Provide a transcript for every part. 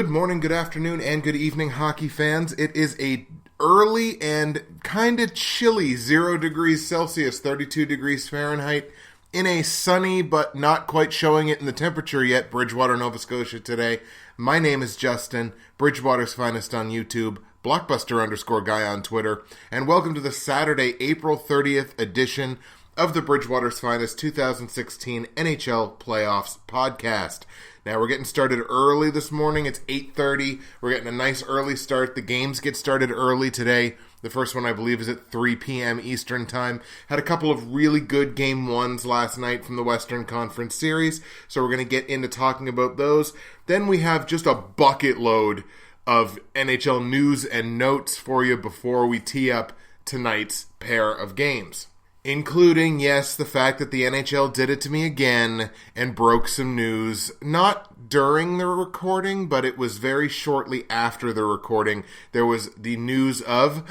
Good morning, good afternoon, and good evening, hockey fans. It is a early and kind of chilly 0 degrees Celsius, 32 degrees Fahrenheit, in a sunny but not quite showing it in the temperature yet, Bridgewater, Nova Scotia today. My name is Justin, BridgewatersFinest on YouTube, Blockbuster_guy on Twitter, and welcome to the Saturday, April 30th edition of the Bridgewater's Finest 2016 NHL Playoffs podcast. Now, we're getting started early this morning. It's 8:30. We're getting a nice early start. The games get started early today. The first one, I believe, is at 3 p.m. Eastern Time. Had a couple of really good Game 1s last night from the Western Conference Series, so we're going to get into talking about those. Then we have just a bucket load of NHL news and notes for you before we tee up tonight's pair of games. Including, yes, the fact that the NHL did it to me again and broke some news, not during the recording, but it was very shortly after the recording. There was the news of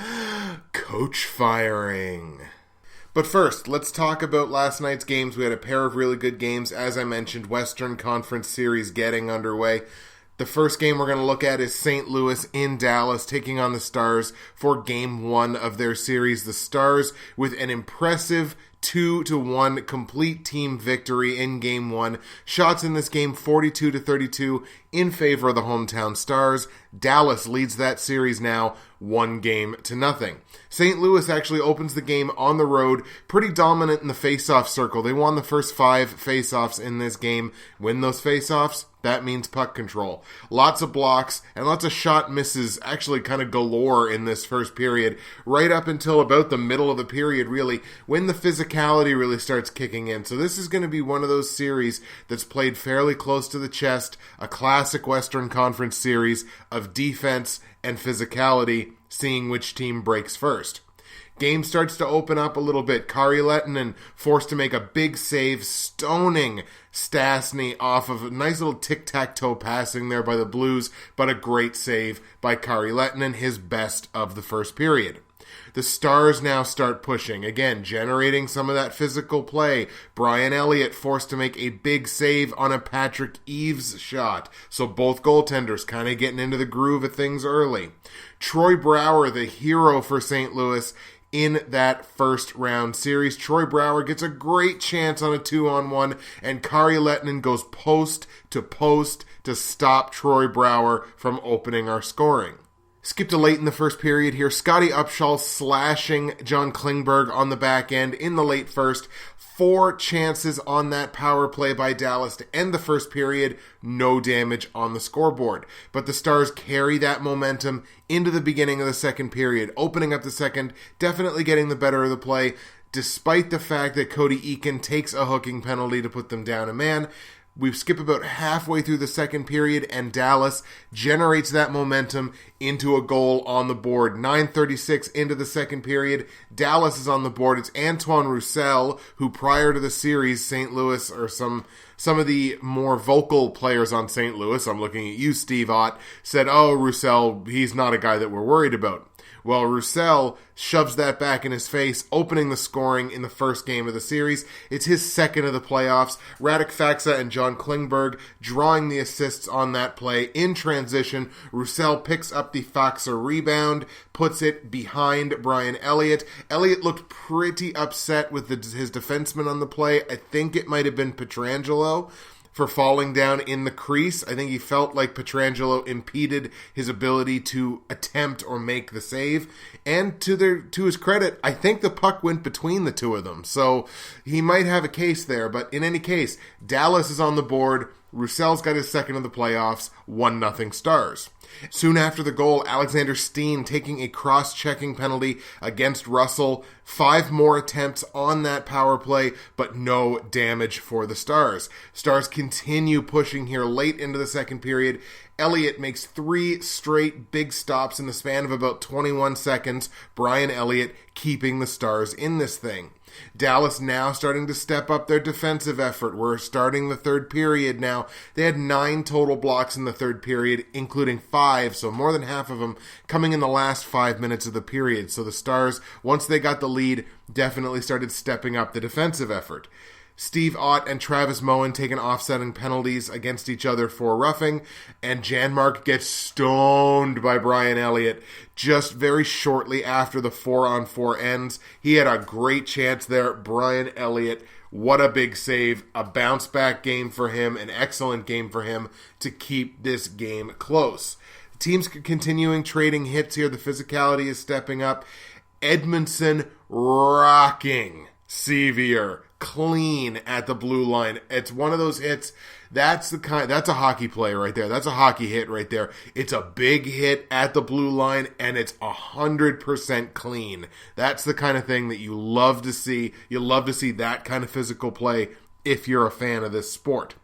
coach firing. But first, let's talk about last night's games. We had a pair of really good games. As I mentioned, Western Conference Series getting underway. The first game we're going to look at is St. Louis in Dallas taking on the Stars for Game 1 of their series. The Stars with an impressive 2-1 complete team victory in Game 1. Shots in this game 42-32 in favor of the hometown Stars. Dallas leads that series now 1-0. St. Louis actually opens the game on the road, pretty dominant in the face-off circle. They won the first 5 face-offs in this game. Win those face-offs, that means puck control. Lots of blocks and lots of shot misses, actually kind of galore in this first period, right up until about the middle of the period, really, when the physicality really starts kicking in. So this is going to be one of those series that's played fairly close to the chest, a classic Western Conference series of defense and physicality, seeing which team breaks first. Game starts to open up a little bit. Kari Lehtinen forced to make a big save, stoning Stastny off of a nice little tic-tac-toe passing there by the Blues, but a great save by Kari Lehtinen, his best of the first period. The Stars now start pushing, again, generating some of that physical play. Brian Elliott forced to make a big save on a Patrick Eaves shot, so both goaltenders kind of getting into the groove of things early. Troy Brouwer, the hero for St. Louis, in that first round series. Troy Brouwer gets a great chance on a 2-on-1, and Kari Lehtinen goes post to stop Troy Brouwer from opening our scoring. Skip to late in the first period here. Scotty Upshall slashing John Klingberg on the back end in the late first. 4 chances on that power play by Dallas to end the first period. No damage on the scoreboard. But the Stars carry that momentum into the beginning of the second period. Opening up the second, definitely getting the better of the play, despite the fact that Cody Eakin takes a hooking penalty to put them down a man. We skip about halfway through the second period, and Dallas generates that momentum into a goal on the board. 9:36 into the second period, Dallas is on the board. It's Antoine Roussel, who prior to the series, St. Louis, or some of the more vocal players on St. Louis, I'm looking at you, Steve Ott, said, oh, Roussel, he's not a guy that we're worried about. Well, Roussel shoves that back in his face, opening the scoring in the first game of the series. It's his second of the playoffs. Radek Faksa and John Klingberg drawing the assists on that play. In transition, Roussel picks up the Faksa rebound, puts it behind Brian Elliott. Elliott looked pretty upset with his defenseman on the play. I think it might have been Pietrangelo for falling down in the crease. I think he felt like Pietrangelo impeded his ability to attempt or make the save. And to his credit, I think the puck went between the two of them. So he might have a case there. But in any case, Dallas is on the board. Roussel's got his second of the playoffs. 1-0 Stars. Soon after the goal, Alexander Steen taking a cross-checking penalty against Russell. 5 more attempts on that power play, but no damage for the Stars. Stars continue pushing here late into the second period. Elliott makes 3 straight big stops in the span of about 21 seconds. Brian Elliott keeping the Stars in this thing. Dallas now starting to step up their defensive effort. We're starting the third period now. They had 9 total blocks in the third period, including 5, so more than half of them coming in the last 5 minutes of the period. So the Stars, once they got the lead, definitely started stepping up the defensive effort. Steve Ott and Travis Moen taking offsetting penalties against each other for roughing, and Janmark gets stoned by Brian Elliott just very shortly after the 4-on-4 ends. He had a great chance there. Brian Elliott, what a big save, a bounce-back game for him, an excellent game for him to keep this game close. The team's continuing trading hits here. The physicality is stepping up. Edmundson rocking Sevier clean at the blue line. It's one of those hits. That's a hockey play right there. That's a hockey hit right there. It's a big hit at the blue line, and it's 100% clean. That's the kind of thing that you love to see. You love to see that kind of physical play if you're a fan of this sport.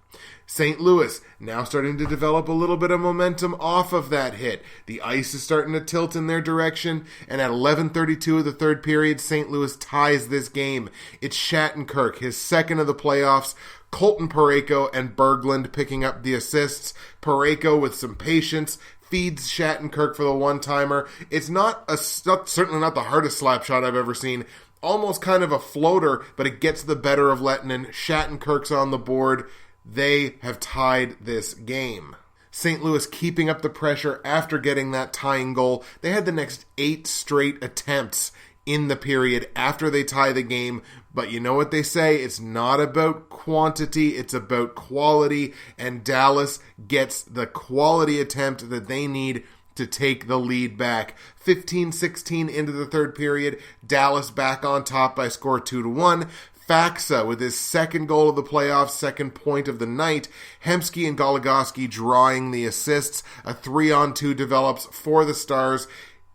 St. Louis now starting to develop a little bit of momentum off of that hit. The ice is starting to tilt in their direction, and at 11:32 of the third period, St. Louis ties this game. It's Shattenkirk, his second of the playoffs. Colton Parayko and Berglund picking up the assists. Parayko with some patience feeds Shattenkirk for the one-timer. It's certainly not the hardest slap shot I've ever seen. Almost kind of a floater, but it gets the better of Lehtinen. Shattenkirk's on the board. They have tied this game. St. Louis keeping up the pressure after getting that tying goal. They had the next 8 straight attempts in the period after they tie the game. But you know what they say, it's not about quantity, it's about quality. And Dallas gets the quality attempt that they need to take the lead back. 15-16 into the third period. Dallas back on top by score 2-1. Faksa with his second goal of the playoffs, second point of the night. Hemsky and Goligoski drawing the assists. A 3-on-2 develops for the Stars.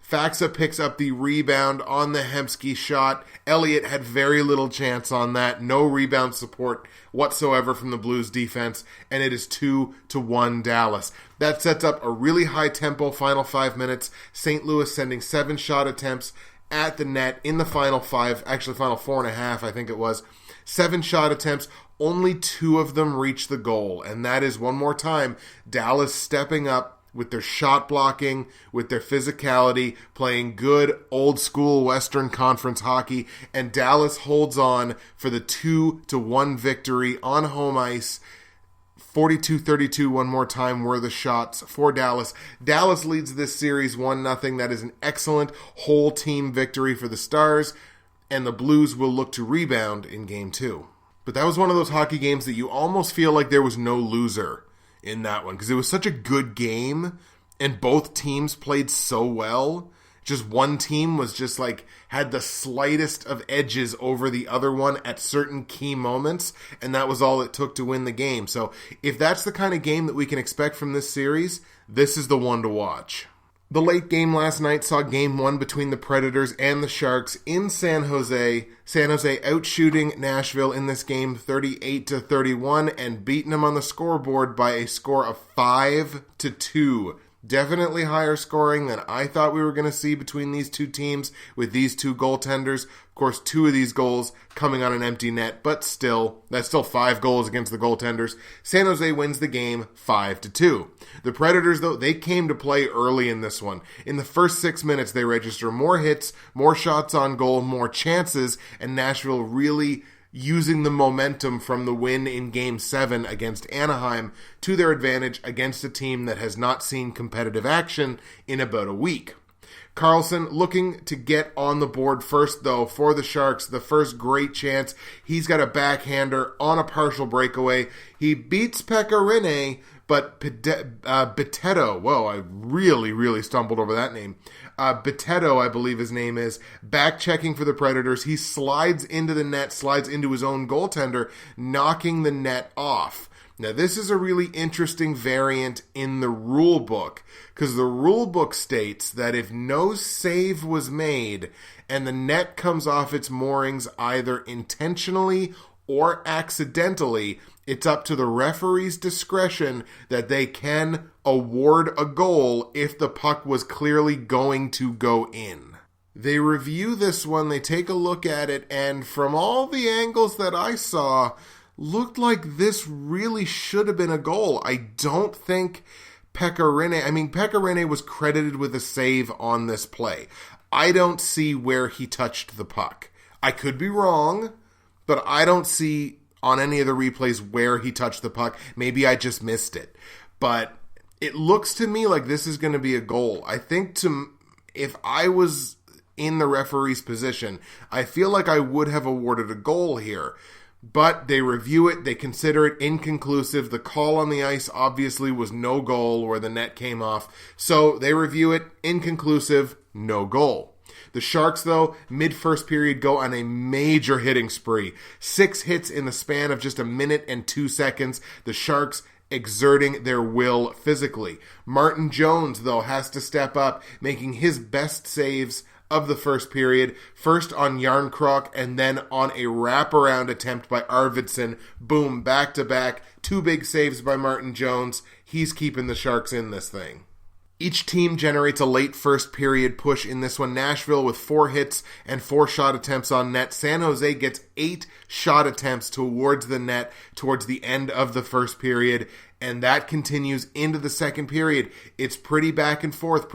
Faksa picks up the rebound on the Hemsky shot. Elliott had very little chance on that. No rebound support whatsoever from the Blues defense. And it is 2-1 Dallas. That sets up a really high-tempo final 5 minutes. St. Louis sending 7 shot attempts at the net in the final 5, actually final 4.5, I think it was. 7 shot attempts, only 2 of them reach the goal. And that is, one more time, Dallas stepping up with their shot blocking, with their physicality, playing good old school Western Conference hockey. And Dallas holds on for the 2-1 victory on home ice. 42-32 one more time were the shots for Dallas. Dallas leads this series 1-0. That is an excellent whole team victory for the Stars, and the Blues will look to rebound in Game 2. But that was one of those hockey games that you almost feel like there was no loser in that one, because it was such a good game, and both teams played so well. Just one team was just like, had the slightest of edges over the other one at certain key moments, and that was all it took to win the game. So if that's the kind of game that we can expect from this series, this is the one to watch. The late game last night saw Game 1 between the Predators and the Sharks in San Jose. San Jose outshooting Nashville in this game 38-31 and beating them on the scoreboard by a score of 5-2. Definitely higher scoring than I thought we were going to see between these two teams with these two goaltenders. Of course, 2 of these goals coming on an empty net, but still, that's still 5 goals against the goaltenders. San Jose wins the game 5-2. The Predators, though, they came to play early in this one. In the first 6 minutes, they register more hits, more shots on goal, more chances, and Nashville really using the momentum from the win in Game 7 against Anaheim to their advantage against a team that has not seen competitive action in about a week. Karlsson looking to get on the board first, though, for the Sharks. The first great chance. He's got a backhander on a partial breakaway. He beats Pekka Rinne, but Bitetto, whoa, I really stumbled over that name. Bitetto, I believe his name is, back-checking for the Predators. He slides into the net, slides into his own goaltender, knocking the net off. Now, this is a really interesting variant in the rule book, because the rule book states that if no save was made and the net comes off its moorings either intentionally or accidentally, it's up to the referee's discretion that they can award a goal if the puck was clearly going to go in. They review this one, they take a look at it, and from all the angles that I saw, looked like this really should have been a goal. I don't think Pekka Rinne was credited with a save on this play. I don't see where he touched the puck. I could be wrong, but I don't see on any of the replays where he touched the puck. Maybe I just missed it. But it looks to me like this is going to be a goal. I think if I was in the referee's position, I feel like I would have awarded a goal here. But they review it, they consider it inconclusive. The call on the ice obviously was no goal where the net came off. So they review it, inconclusive, no goal. The Sharks, though, mid-first period go on a major hitting spree. 6 hits in the span of just a minute and 2 seconds. The Sharks exerting their will physically. Martin Jones, though, has to step up, making his best saves of the first period, first on Järnkrok and then on a wraparound attempt by Arvidsson. Boom, back-to-back, 2 big saves by Martin Jones. He's keeping the Sharks in this thing. Each team generates a late first period push in this one. Nashville with 4 hits and 4 shot attempts on net. San Jose gets 8 shot attempts towards the net towards the end of the first period, and that continues into the second period. It's pretty back and forth.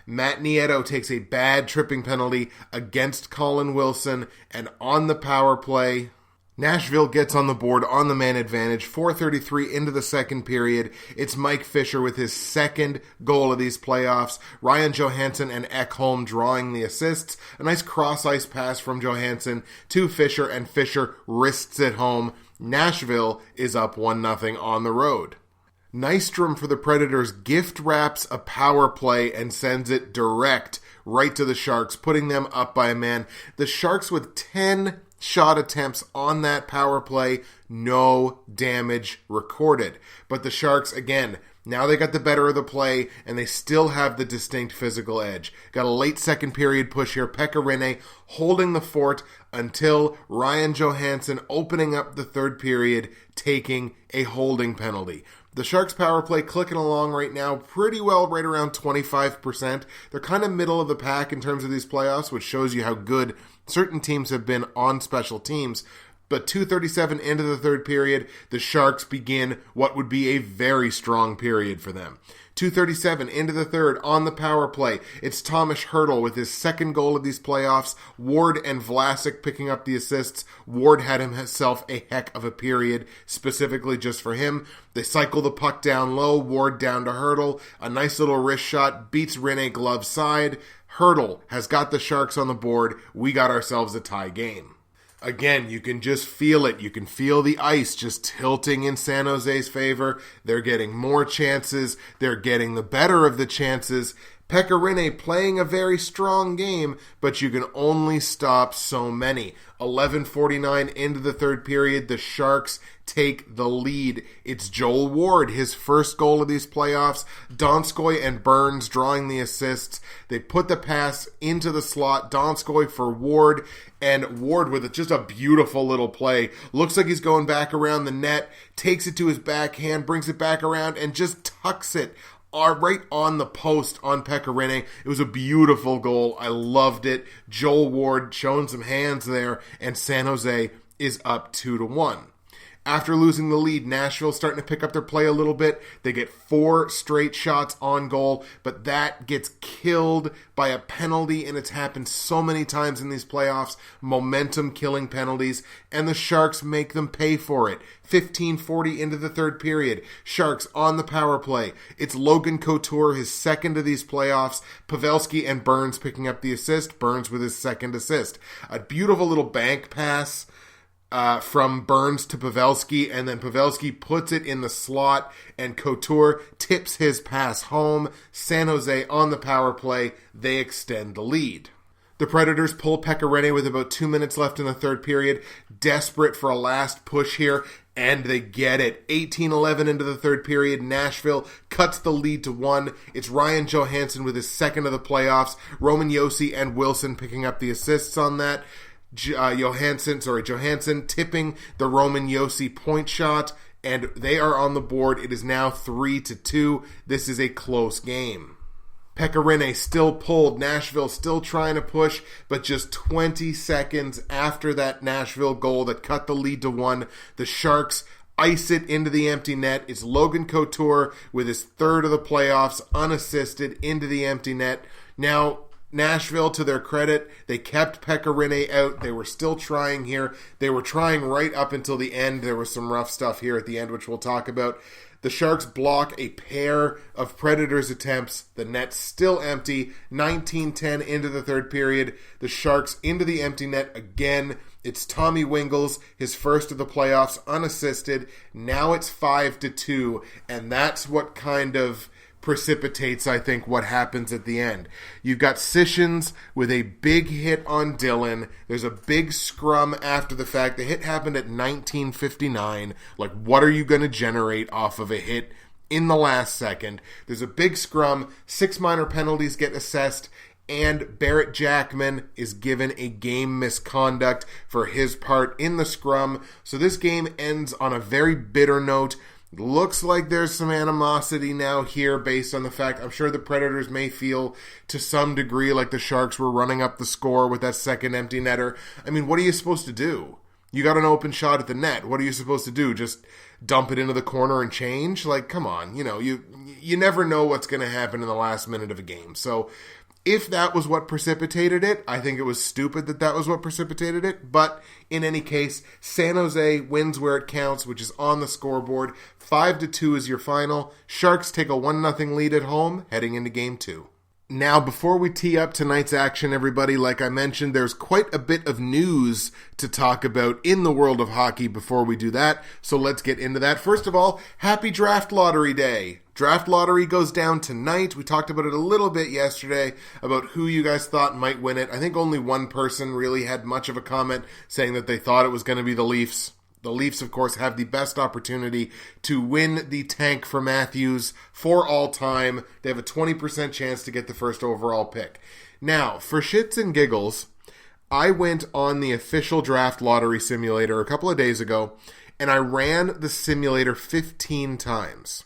Matt Nieto takes a bad tripping penalty against Colin Wilson, and on the power play, Nashville gets on the board on the man advantage. 4:33 into the second period. It's Mike Fisher with his second goal of these playoffs. Ryan Johansson and Ekholm drawing the assists. A nice cross-ice pass from Johansson to Fisher, and Fisher wrists it home. Nashville is up 1-0 on the road. Nystrom for the Predators gift wraps a power play and sends it direct right to the Sharks, putting them up by a man. The Sharks with 10 shot attempts on that power play, no damage recorded. But the Sharks, again, now they got the better of the play, and they still have the distinct physical edge. Got a late second period push here. Pekka Rinne holding the fort until Ryan Johansson opening up the third period, taking a holding penalty. The Sharks power play clicking along right now pretty well, right around 25%. They're kind of middle of the pack in terms of these playoffs, which shows you how good certain teams have been on special teams. But 2:37 into the third period, the Sharks begin what would be a very strong period for them. 2:37 into the third on the power play. It's Thomas Hertl with his second goal of these playoffs. Ward and Vlasic picking up the assists. Ward had himself a heck of a period, specifically just for him. They cycle the puck down low. Ward down to Hertl. A nice little wrist shot. Beats Rinne glove side. Hertl has got the Sharks on the board. We got ourselves a tie game. Again, you can just feel it. You can feel the ice just tilting in San Jose's favor. They're getting more chances. They're getting the better of the chances. Pekka Rinne playing a very strong game, but you can only stop so many. 11:49 into the third period, the Sharks take the lead. It's Joel Ward, his first goal of these playoffs. Donskoy and Burns drawing the assists. They put the pass into the slot. Donskoy for Ward, and Ward with just a beautiful little play. Looks like he's going back around the net, takes it to his backhand, brings it back around, and just tucks it right on the post on Pekka Rinne. It was a beautiful goal. I loved it. Joel Ward showing some hands there, and San Jose is up 2-1. After losing the lead, Nashville's starting to pick up their play a little bit. They get 4 straight shots on goal, but that gets killed by a penalty, and it's happened so many times in these playoffs. Momentum-killing penalties, and the Sharks make them pay for it. 15:40 into the third period. Sharks on the power play. It's Logan Couture, his second of these playoffs. Pavelski and Burns picking up the assist. Burns with his second assist. A beautiful little bank pass from Burns to Pavelski, and then Pavelski puts it in the slot, and Couture tips his pass home. San Jose on the power play. They extend the lead. The Predators pull Pekka Rinne with about 2 minutes left in the third period, desperate for a last push here, and they get it. 18:11 into the third period, Nashville cuts the lead to 1. It's Ryan Johansson with his second of the playoffs. Roman Josi and Wilson picking up the assists on that. Johansson tipping the Roman Josi point shot, and they are on the board. It is now 3-2. This is a close game. Pekka Rinne still pulled. Nashville still trying to push, but just 20 seconds after that Nashville goal that cut the lead to 1, the Sharks ice it into the empty net. It's Logan Couture with his third of the playoffs, unassisted, into the empty net. Now, Nashville, to their credit, they kept Pekka Rinne out. They were still trying here. They were trying right up until the end. There was some rough stuff here at the end, which we'll talk about. The Sharks block a pair of Predators' attempts. The net's still empty. 19-10 into the third period. The Sharks into the empty net again. It's Tommy Wingels, his first of the playoffs, unassisted. Now it's 5-2, and that's what kind of precipitates, I think, what happens at the end. You've got Sissons with a big hit on Dillon. There's a big scrum after the fact. The hit happened at 19:59. Like, what are you going to generate off of a hit in the last second? There's a big scrum. 6 minor penalties get assessed, and Barrett Jackman is given a game misconduct for his part in the scrum. So this game ends on a very bitter note. Looks like there's some animosity now here based on the fact I'm sure the Predators may feel to some degree like the Sharks were running up the score with that second empty netter. I mean, what are you supposed to do? You got an open shot at the net. What are you supposed to do? Just dump it into the corner and change? Like, come on. You never know what's going to happen in the last minute of a game. So if that was what precipitated it, I think it was stupid that was what precipitated it. But in any case, San Jose wins where it counts, which is on the scoreboard. 5-2 is your final. Sharks take a 1-0 lead at home, heading into Game 2. Now, before we tee up tonight's action, everybody, like I mentioned, there's quite a bit of news to talk about in the world of hockey before we do that. So let's get into that. First of all, happy Draft Lottery Day. Draft Lottery goes down tonight. We talked about it a little bit yesterday about who you guys thought might win it. I think only one person really had much of a comment saying that they thought it was going to be the Leafs. The Leafs, of course, have the best opportunity to win the tank for Matthews for all time. They have a 20% chance to get the first overall pick. Now, for shits and giggles, I went on the official draft lottery simulator a couple of days ago, and I ran the simulator 15 times.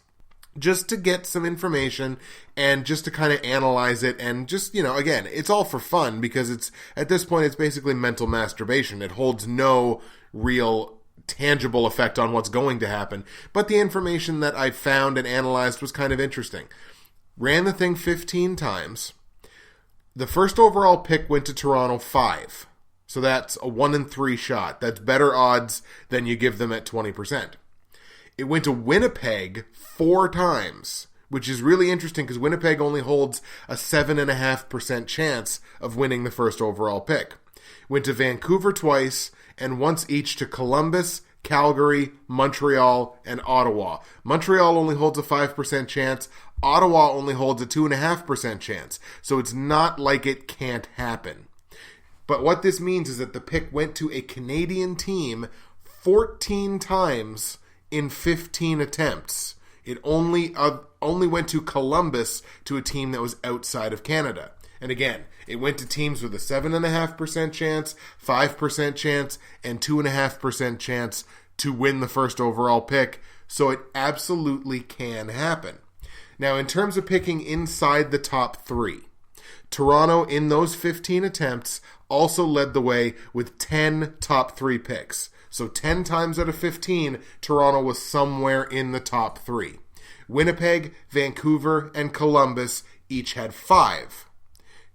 Just to get some information and just to kind of analyze it and just, again, it's all for fun because it's, at this point, it's basically mental masturbation. It holds no real tangible effect on what's going to happen. But the information that I found and analyzed was kind of interesting. Ran the thing 15 times. The first overall pick went to Toronto 5. So that's a 1-in-3 shot. That's better odds than you give them at 20%. It went to Winnipeg 4 times, which is really interesting because Winnipeg only holds a 7.5% chance of winning the first overall pick. Went to Vancouver twice, and once each to Columbus, Calgary, Montreal, and Ottawa. Montreal only holds a 5% chance. Ottawa only holds a 2.5% chance. So it's not like it can't happen. But what this means is that the pick went to a Canadian team 14 times in 15 attempts. It only went to Columbus, to a team that was outside of Canada. And again, it went to teams with a 7.5% chance, 5% chance, and 2.5% chance to win the first overall pick. So it absolutely can happen. Now, in terms of picking inside the top 3, Toronto, in those 15 attempts, also led the way with 10 top 3 picks. So 10 times out of 15, Toronto was somewhere in the top 3. Winnipeg, Vancouver, and Columbus each had 5.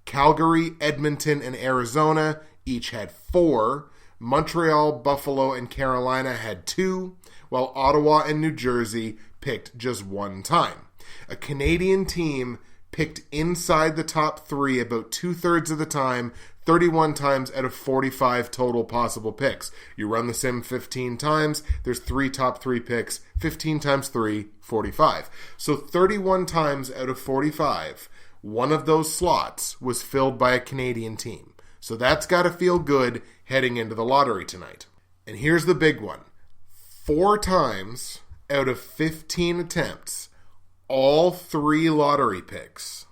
Calgary, Edmonton, and Arizona each had 4. Montreal, Buffalo, and Carolina had 2, while Ottawa and New Jersey picked just 1 time. A Canadian team picked inside the top 3 about 2/3 of the time, 31 times out of 45 total possible picks. You run the sim 15 times, there's 3 top 3 picks, 15 times 3, 45. So 31 times out of 45, one of those slots was filled by a Canadian team. So that's got to feel good heading into the lottery tonight. And here's the big one. 4 times out of 15 attempts, all 3 lottery picks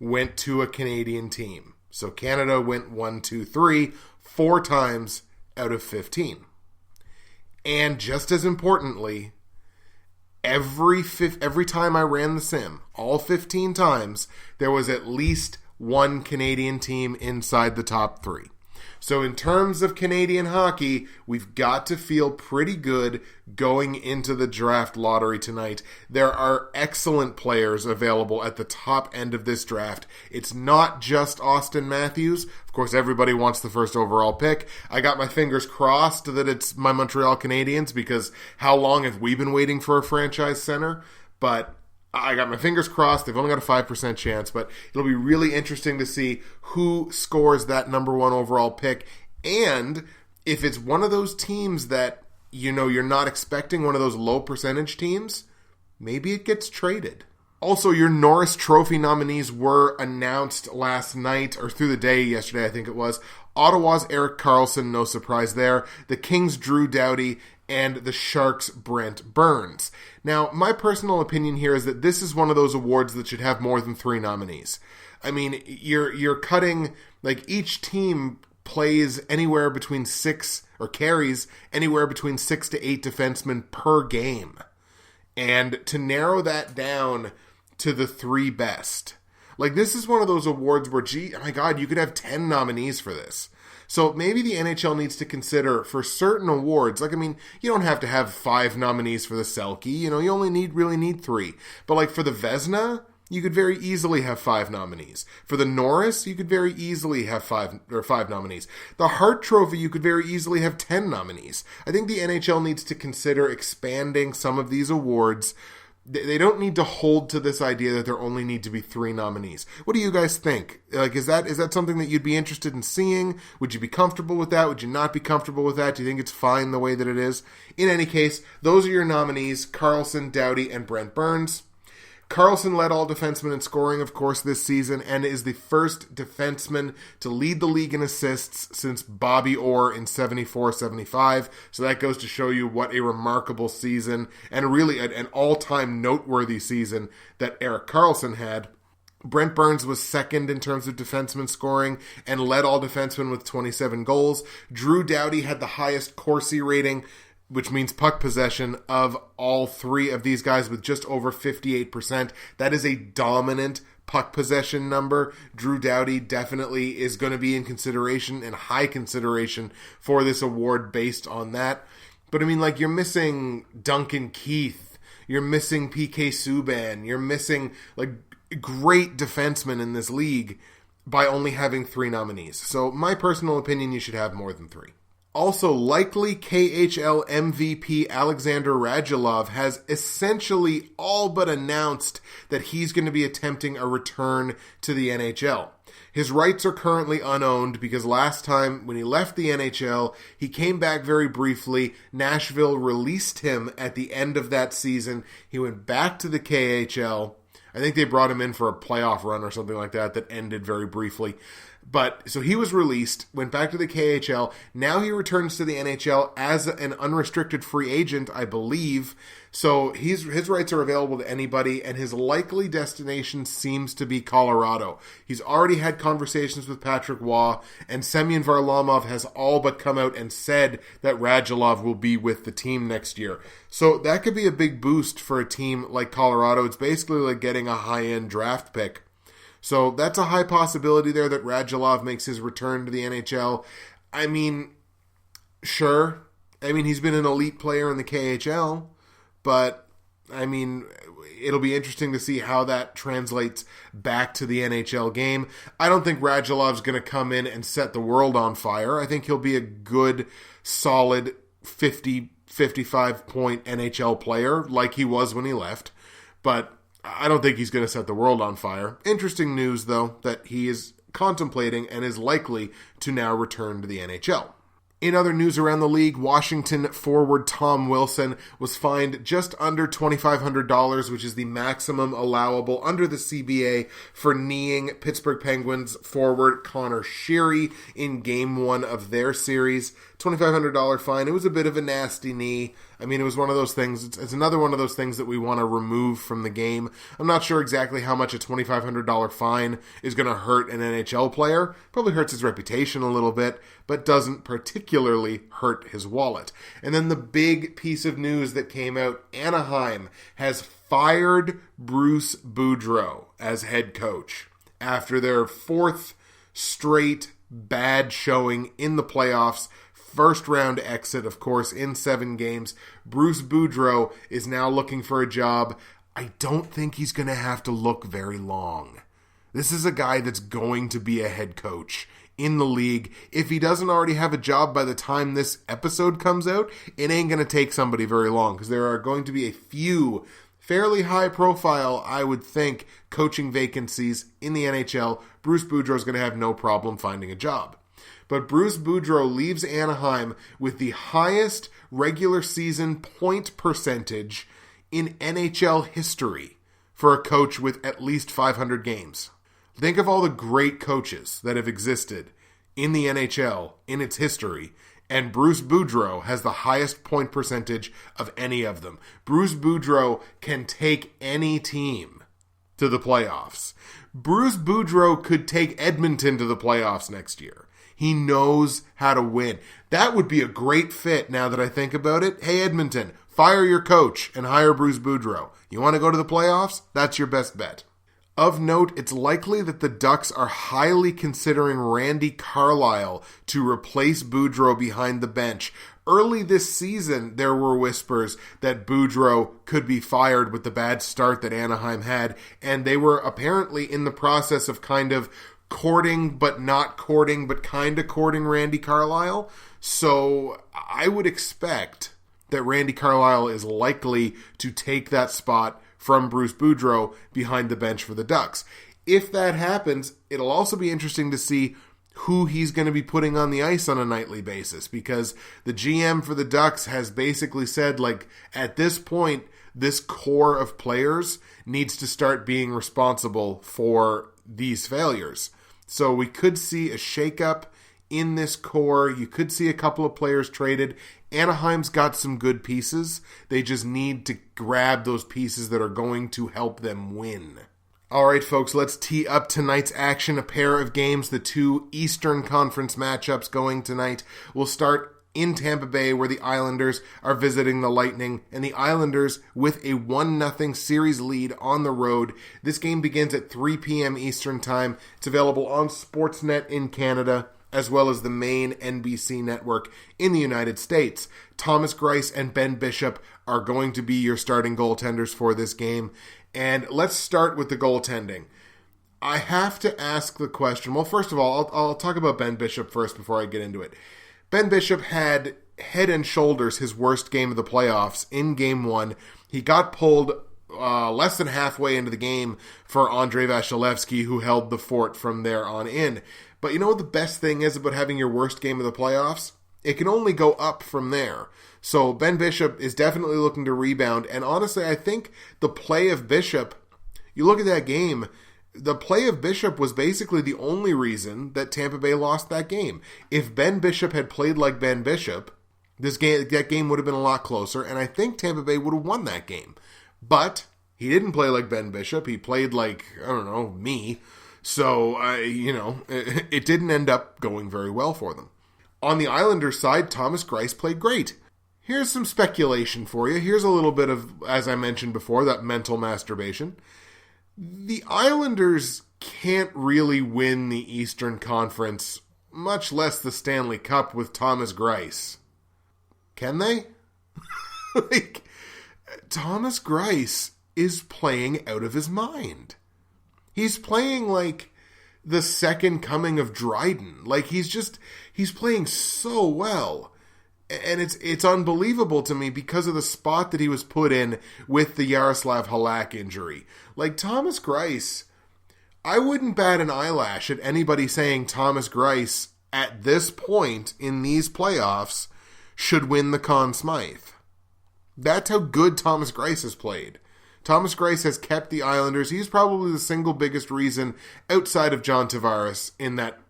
went to a Canadian team. So Canada went 1, 2, 3, 4 times out of 15. And just as importantly, every time I ran the sim, all 15 times, there was at least one Canadian team inside the top 3. So in terms of Canadian hockey, we've got to feel pretty good going into the draft lottery tonight. There are excellent players available at the top end of this draft. It's not just Austin Matthews. Of course, everybody wants the first overall pick. I got my fingers crossed that it's my Montreal Canadiens, because how long have we been waiting for a franchise center? But I got my fingers crossed. They've only got a 5% chance, but it'll be really interesting to see who scores that number 1 overall pick. And if it's one of those teams that, you're not expecting, one of those low percentage teams, maybe it gets traded. Also, your Norris Trophy nominees were announced last night, or through the day yesterday, I think it was. Ottawa's Erik Karlsson, no surprise there. The Kings' Drew Doughty, and the Sharks' Brent Burns. Now, my personal opinion here is that this is one of those awards that should have more than 3 nominees. I mean, you're cutting, each team plays anywhere between 6, or carries anywhere between 6 to 8 defensemen per game. And to narrow that down to the 3 best. This is one of those awards where, oh my God, you could have 10 nominees for this. So maybe the NHL needs to consider for certain awards, you don't have to have 5 nominees for the Selke, you only really need 3. But for the Vezina, you could very easily have 5 nominees. For the Norris, you could very easily have 5 nominees. The Hart Trophy, you could very easily have 10 nominees. I think the NHL needs to consider expanding some of these awards. They don't need to hold to this idea that there only need to be 3 nominees. What do you guys think? Is that something that you'd be interested in seeing? Would you be comfortable with that? Would you not be comfortable with that? Do you think it's fine the way that it is? In any case, those are your nominees: Karlsson, Doughty, and Brent Burns. Karlsson led all defensemen in scoring, of course, this season, and is the first defenseman to lead the league in assists since Bobby Orr in 74-75. So that goes to show you what a remarkable season, and really an all-time noteworthy season that Erik Karlsson had. Brent Burns was second in terms of defenseman scoring and led all defensemen with 27 goals. Drew Doughty had the highest Corsi rating, which means puck possession, of all 3 of these guys with just over 58%. That is a dominant puck possession number. Drew Doughty definitely is going to be in consideration, and high consideration, for this award based on that. But you're missing Duncan Keith. You're missing PK Subban. You're missing, great defensemen in this league by only having 3 nominees. So my personal opinion, you should have more than 3. Also, likely KHL MVP Alexander Radulov has essentially all but announced that he's going to be attempting a return to the NHL. His rights are currently unowned because last time when he left the NHL, he came back very briefly. Nashville released him at the end of that season. He went back to the KHL. I think they brought him in for a playoff run or something like that ended very briefly. But so he was released, went back to the KHL. Now he returns to the NHL as an unrestricted free agent, I believe. So his rights are available to anybody, and his likely destination seems to be Colorado. He's already had conversations with Patrick Waugh, and Semyon Varlamov has all but come out and said that Radulov will be with the team next year. So that could be a big boost for a team like Colorado. It's basically like getting a high-end draft pick. So that's a high possibility there that Radulov makes his return to the NHL. Sure. He's been an elite player in the KHL, but, it'll be interesting to see how that translates back to the NHL game. I don't think Radulov's going to come in and set the world on fire. I think he'll be a good, solid 50, 55-point NHL player like he was when he left, but I don't think he's going to set the world on fire. Interesting news, though, that he is contemplating and is likely to now return to the NHL. In other news around the league, Washington forward Tom Wilson was fined just under $2,500, which is the maximum allowable under the CBA for kneeing Pittsburgh Penguins forward Connor Sheary in Game 1 of their series. $2,500 fine. It was a bit of a nasty knee. It was one of those things. It's another one of those things that we want to remove from the game. I'm not sure exactly how much a $2,500 fine is going to hurt an NHL player. Probably hurts his reputation a little bit, but doesn't particularly hurt his wallet. And then the big piece of news that came out, Anaheim has fired Bruce Boudreau as head coach after their 4th straight bad showing in the playoffs. First round exit, of course, in 7 games. Bruce Boudreau is now looking for a job. I don't think he's going to have to look very long. This is a guy that's going to be a head coach in the league. If he doesn't already have a job by the time this episode comes out, it ain't going to take somebody very long, because there are going to be a few fairly high profile, I would think, coaching vacancies in the NHL. Bruce Boudreau is going to have no problem finding a job. But Bruce Boudreau leaves Anaheim with the highest regular season point percentage in NHL history for a coach with at least 500 games. Think of all the great coaches that have existed in the NHL in its history, and Bruce Boudreau has the highest point percentage of any of them. Bruce Boudreau can take any team to the playoffs. Bruce Boudreau could take Edmonton to the playoffs next year. He knows how to win. That would be a great fit now that I think about it. Hey, Edmonton, fire your coach and hire Bruce Boudreau. You want to go to the playoffs? That's your best bet. Of note, it's likely that the Ducks are highly considering Randy Carlyle to replace Boudreau behind the bench. Early this season, there were whispers that Boudreau could be fired with the bad start that Anaheim had, and they were apparently in the process of kind of courting, but not courting, but kind of courting Randy Carlyle. So I would expect that Randy Carlyle is likely to take that spot from Bruce Boudreau behind the bench for the Ducks. If that happens, it'll also be interesting to see who he's going to be putting on the ice on a nightly basis, because the GM for the Ducks has basically said, like, at this point, this core of players needs to start being responsible for these failures. So we could see a shakeup in this core. You could see a couple of players traded. Anaheim's got some good pieces. They just need to grab those pieces that are going to help them win. All right, folks, let's tee up tonight's action. A pair of games, the 2 Eastern Conference matchups going tonight. We'll start in Tampa Bay, where the Islanders are visiting the Lightning, and the Islanders with a 1-0 series lead on the road. This game begins at 3 p.m. Eastern Time. It's available on Sportsnet in Canada, as well as the main NBC network in the United States. Thomas Greiss and Ben Bishop are going to be your starting goaltenders for this game. And let's start with the goaltending. I have to ask the question. Well, first of all, I'll talk about Ben Bishop first before I get into it. Ben Bishop had head and shoulders his worst game of the playoffs in Game 1. He got pulled less than halfway into the game for Andrei Vasilevsky, who held the fort from there on in. But you know what the best thing is about having your worst game of the playoffs? It can only go up from there. So Ben Bishop is definitely looking to rebound. And honestly, I think the play of Bishop, you look at that game, the play of Bishop was basically the only reason that Tampa Bay lost that game. If Ben Bishop had played like Ben Bishop, that game would have been a lot closer, and I think Tampa Bay would have won that game. But he didn't play like Ben Bishop. He played like, I don't know, me. So, it didn't end up going very well for them. On the Islanders side, Thomas Greiss played great. Here's some speculation for you. Here's a little bit of, as I mentioned before, that mental masturbation. The Islanders can't really win the Eastern Conference, much less the Stanley Cup, with Thomas Greiss. Can they? Thomas Greiss is playing out of his mind. He's playing like the second coming of Dryden. He's playing so well. And it's unbelievable to me because of the spot that he was put in with the Yaroslav Halak injury. Like, Thomas Greiss, I wouldn't bat an eyelash at anybody saying Thomas Greiss at this point in these playoffs should win the Conn Smythe. That's how good Thomas Greiss has played. Thomas Greiss has kept the Islanders. He's probably the single biggest reason outside of John Tavares in that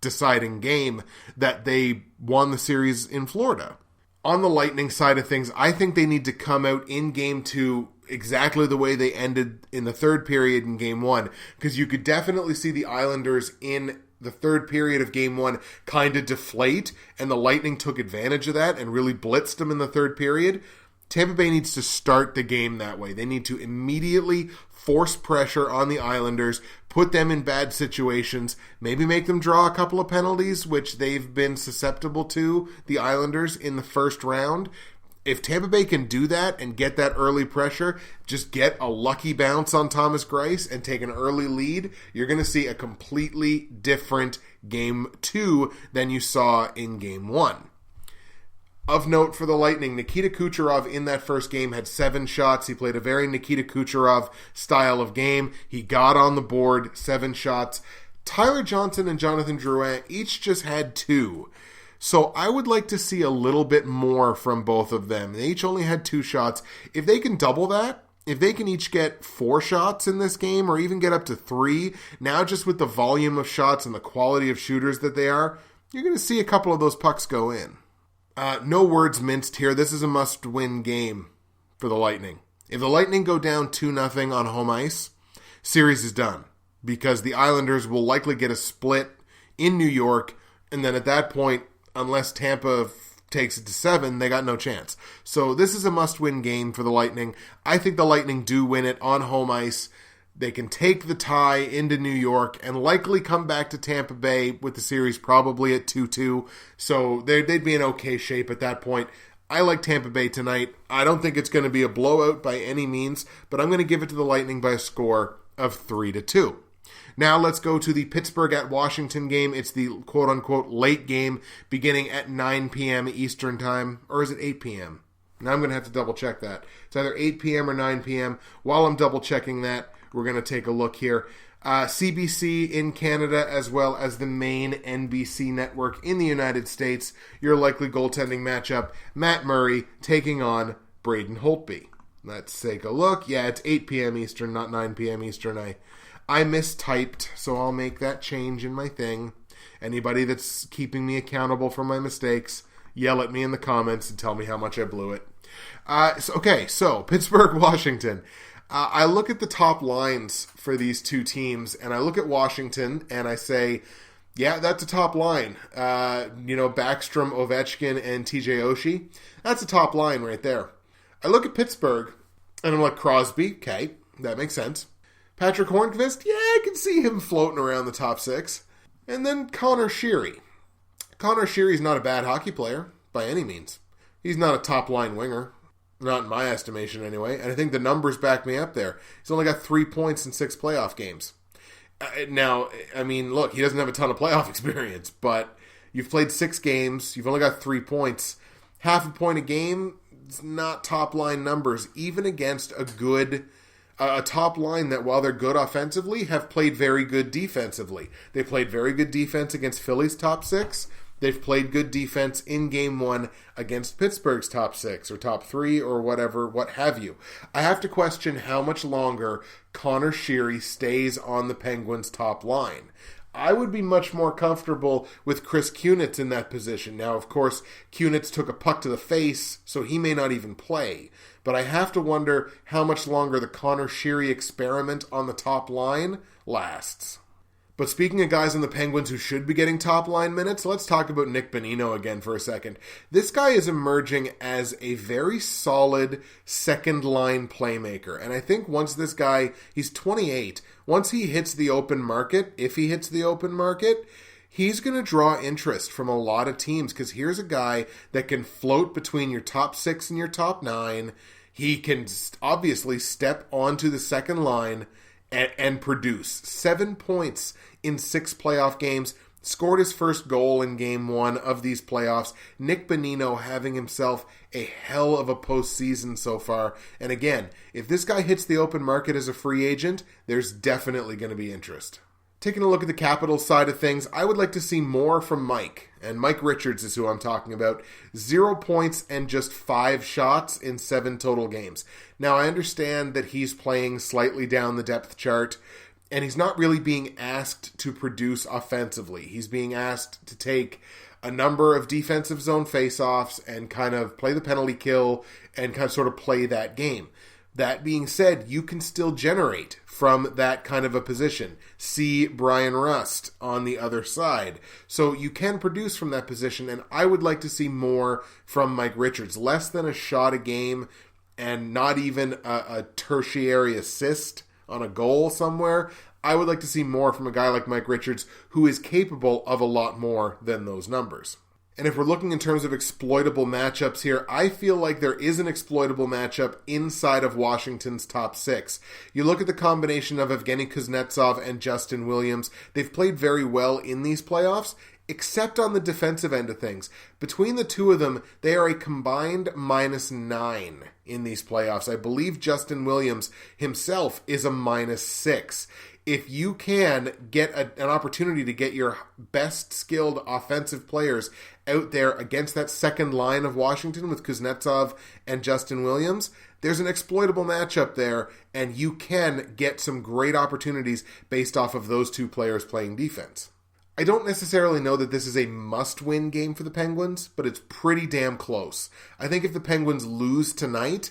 deciding game that they won the series in Florida. On the Lightning side of things, I think they need to come out in Game 2 exactly the way they ended in the third period in Game 1, because you could definitely see the Islanders in the third period of Game 1 kind of deflate, and the Lightning took advantage of that and really blitzed them in the third period. Tampa Bay needs to start the game that way. They need to immediately force pressure on the Islanders, put them in bad situations, maybe make them draw a couple of penalties, which they've been susceptible to, the Islanders, in the first round. If Tampa Bay can do that and get that early pressure, just get a lucky bounce on Thomas Greiss and take an early lead, you're going to see a completely different Game 2 than you saw in Game 1. Of note for the Lightning, Nikita Kucherov in that first game had 7 shots. He played a very Nikita Kucherov style of game. He got on the board, 7 shots. Tyler Johnson and Jonathan Drouin each just had 2. So I would like to see a little bit more from both of them. They each only had 2 shots. If they can double that, if they can each get 4 shots in this game or even get up to 3, now just with the volume of shots and the quality of shooters that they are, you're going to see a couple of those pucks go in. No words minced here. This is a must-win game for the Lightning. If the Lightning go down 2-0 on home ice, series is done because the Islanders will likely get a split in New York, and then at that point, unless Tampa takes it to 7, they got no chance. So this is a must-win game for the Lightning. I think the Lightning do win it on home ice. They can take the tie into New York and likely come back to Tampa Bay with the series probably at 2-2. So they'd be in okay shape at that point. I like Tampa Bay tonight. I don't think it's going to be a blowout by any means, but I'm going to give it to the Lightning by a score of 3-2. Now let's go to the Pittsburgh at Washington game. It's the quote-unquote late game beginning at 9 p.m. Eastern time. Or is it 8 p.m.? Now I'm going to have to double-check that. It's either 8 p.m. or 9 p.m. While I'm double-checking that, we're going to take a look here. CBC in Canada as well as the main NBC network in the United States. Your likely goaltending matchup, Matt Murray taking on Braden Holtby. Let's take a look. Yeah, it's 8 p.m. Eastern, not 9 p.m. Eastern. I mistyped, so I'll make that change in my thing. Anybody that's keeping me accountable for my mistakes, yell at me in the comments and tell me how much I blew it. So Pittsburgh, Washington. I look at the top lines for these two teams, and I look at Washington, and I say, yeah, that's a top line. Backstrom, Ovechkin, and TJ Oshie. That's a top line right there. I look at Pittsburgh, and I'm like, Crosby, okay, that makes sense. Patrick Hornqvist, yeah, I can see him floating around the top 6. And then Connor Sheary. Connor Sheary's not a bad hockey player, by any means. He's not a top-line winger. Not in my estimation, anyway. And I think the numbers back me up there. He's only got 3 points in 6 playoff games. Look, he doesn't have a ton of playoff experience, but you've played 6 games. You've only got 3 points. Half a point a game is not top-line numbers, even against a top line that, while they're good offensively, have played very good defensively. They played very good defense against Philly's top 6. They've played good defense in Game 1 against Pittsburgh's top 6 or top 3 or whatever, what have you. I have to question how much longer Connor Sheary stays on the Penguins' top line. I would be much more comfortable with Chris Kunitz in that position. Now, of course, Kunitz took a puck to the face, so he may not even play. But I have to wonder how much longer the Connor Sheary experiment on the top line lasts. But speaking of guys on the Penguins who should be getting top-line minutes, let's talk about Nick Bonino again for a second. This guy is emerging as a very solid second-line playmaker. And I think once this guy, he's 28, once he hits the open market, if he hits the open market, he's going to draw interest from a lot of teams. Because here's a guy that can float between your top 6 and your top 9. He can obviously step onto the second line and produce 7 points in 6 playoff games, scored his first goal in Game 1 of these playoffs. Nick Bonino having himself a hell of a postseason so far. And again, if this guy hits the open market as a free agent, there's definitely going to be interest. Taking a look at the Capitals side of things, I would like to see more from Mike. And Mike Richards is who I'm talking about. 0 points and just 5 shots in 7 total games. Now, I understand that he's playing slightly down the depth chart, and he's not really being asked to produce offensively. He's being asked to take a number of defensive zone faceoffs and kind of play the penalty kill and kind of sort of play that game. That being said, you can still generate from that kind of a position. See Brian Rust on the other side. So you can produce from that position, and I would like to see more from Mike Richards. Less than a shot a game and not even a tertiary assist on a goal somewhere. I would like to see more from a guy like Mike Richards, who is capable of a lot more than those numbers. And if we're looking in terms of exploitable matchups here, I feel like there is an exploitable matchup inside of Washington's top six. You look at the combination of Evgeny Kuznetsov and Justin Williams. They've played very well in these playoffs, except on the defensive end of things. Between the two of them, they are a combined -9 in these playoffs. I believe Justin Williams himself is a -6. If you can get an opportunity to get your best skilled offensive players out there against that second line of Washington with Kuznetsov and Justin Williams, there's an exploitable matchup there, and you can get some great opportunities based off of those two players playing defense. I don't necessarily know that this is a must-win game for the Penguins, but it's pretty damn close. I think if the Penguins lose tonight,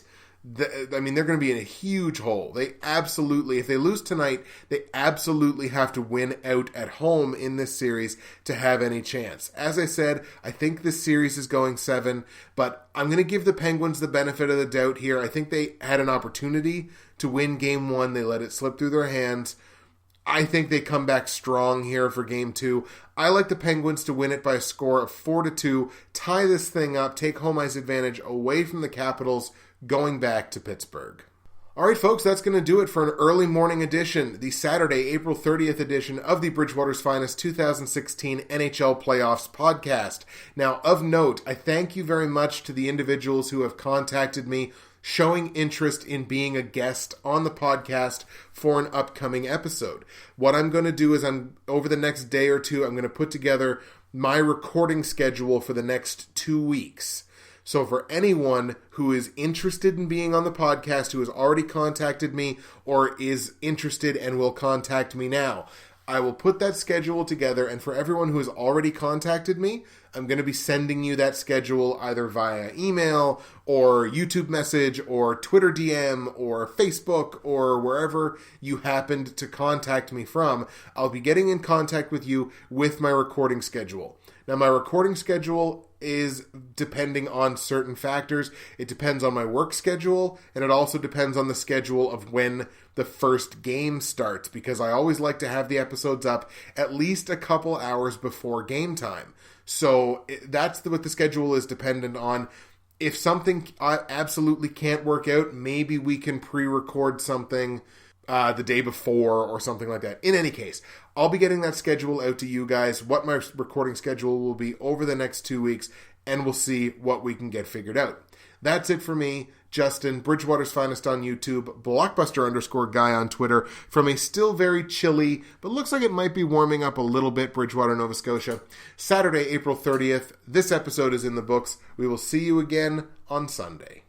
they're going to be in a huge hole. If they lose tonight, they absolutely have to win out at home in this series to have any chance. As I said, I think this series is going 7, but I'm going to give the Penguins the benefit of the doubt here. I think they had an opportunity to win Game 1. They let it slip through their hands. I think they come back strong here for Game 2. I like the Penguins to win it by a score of 4-2, tie this thing up, take home ice advantage away from the Capitals, going back to Pittsburgh. All right, folks, that's going to do it for an early morning edition, the Saturday, April 30th edition of the Bridgewater's Finest 2016 NHL Playoffs podcast. Now, of note, I thank you very much to the individuals who have contacted me showing interest in being a guest on the podcast for an upcoming episode. What I'm going to do is over the next day or two, I'm going to put together my recording schedule for the next 2 weeks. So for anyone who is interested in being on the podcast, who has already contacted me or is interested and will contact me now, I will put that schedule together. And for everyone who has already contacted me, I'm going to be sending you that schedule either via email or YouTube message or Twitter DM or Facebook or wherever you happened to contact me from. I'll be getting in contact with you with my recording schedule. Now, my recording schedule is depending on certain factors. It depends on my work schedule, and it also depends on the schedule of when the first game starts, because I always like to have the episodes up at least a couple hours before game time. So that's what the schedule is dependent on. If something absolutely can't work out, maybe we can pre-record something the day before or something like that. In any case, I'll be getting that schedule out to you guys, what my recording schedule will be over the next 2 weeks, and we'll see what we can get figured out. That's it for me, Justin, Bridgewater's Finest on YouTube, Blockbuster_guy on Twitter, from a still very chilly, but looks like it might be warming up a little bit, Bridgewater, Nova Scotia. Saturday, April 30th. This episode is in the books. We will see you again on Sunday.